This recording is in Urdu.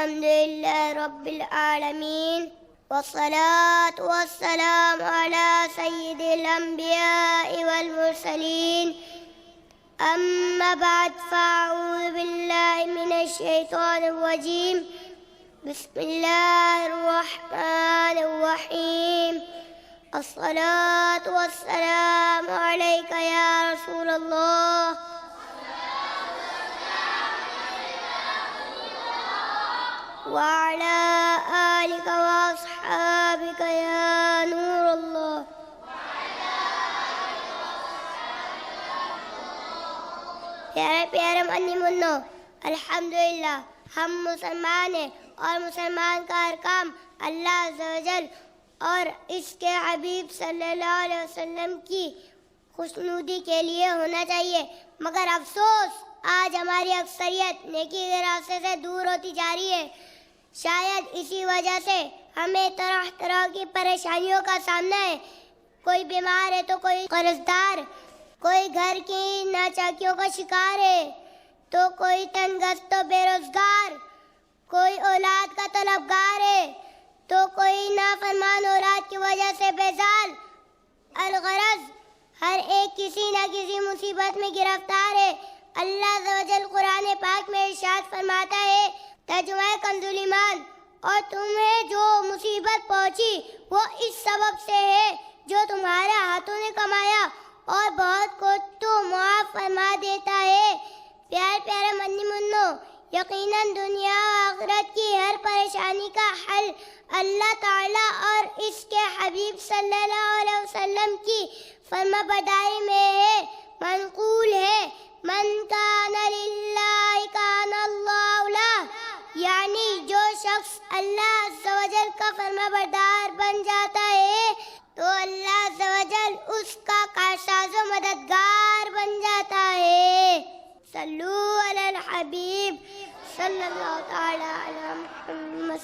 الحمد لله رب العالمين والصلاة والسلام على سيد الأنبياء والمرسلين أما بعد فأعوذ بالله من الشيطان الرجيم بسم الله الرحمن الرحيم الصلاة والسلام عليك يا رسول الله وعلى آلك وأصحابك يا نور الله. پیارے پیارے منی منو، الحمدللہ ہم مسلمان ہیں اور مسلمان کا ہر کام اللہ عز و جل اور اس کے حبیب صلی اللہ علیہ وسلم کی خوشنودی کے لیے ہونا چاہیے، مگر افسوس آج ہماری اکثریت نیکی کے راستے سے دور ہوتی جا رہی ہے. شاید اسی وجہ سے ہمیں طرح طرح کی پریشانیوں کا سامنا ہے. کوئی بیمار ہے تو کوئی قرض دار، کوئی گھر کی ناچاکیوں کا شکار ہے تو کوئی تنگست و بے روزگار، کوئی اولاد کا طلبگار ہے تو کوئی نافرمان اولاد کی وجہ سے بیزار. الغرض ہر ایک کسی نہ کسی مصیبت میں گرفتار ہے. اللہ عز و جل قرآن پاک میں ارشاد فرماتا ہے، ترجمہ کنز ایمان، اور تمہیں جو مصیبت پہنچی وہ اس سبب سے ہے جو تمہارے ہاتھوں نے کمایا، اور بہت کو تو معاف فرما دیتا ہے. پیارے پیارے منی منو، یقیناً دنیا و آخرت کی ہر پریشانی کا حل اللہ تعالیٰ اور اس کے حبیب صلی اللہ علیہ وسلم کی فرما برداری میں ہے. منقول ہے، من کان للہ کان اللہ لہ، یعنی جو شخص اللہ عز و جل کا فرما بردار بن جاتا ہے تو اللہ عز و جل اس کا کارساز و مددگار بن جاتا ہے. صلو علی الحبیب صلی اللہ تعالی علی محمد.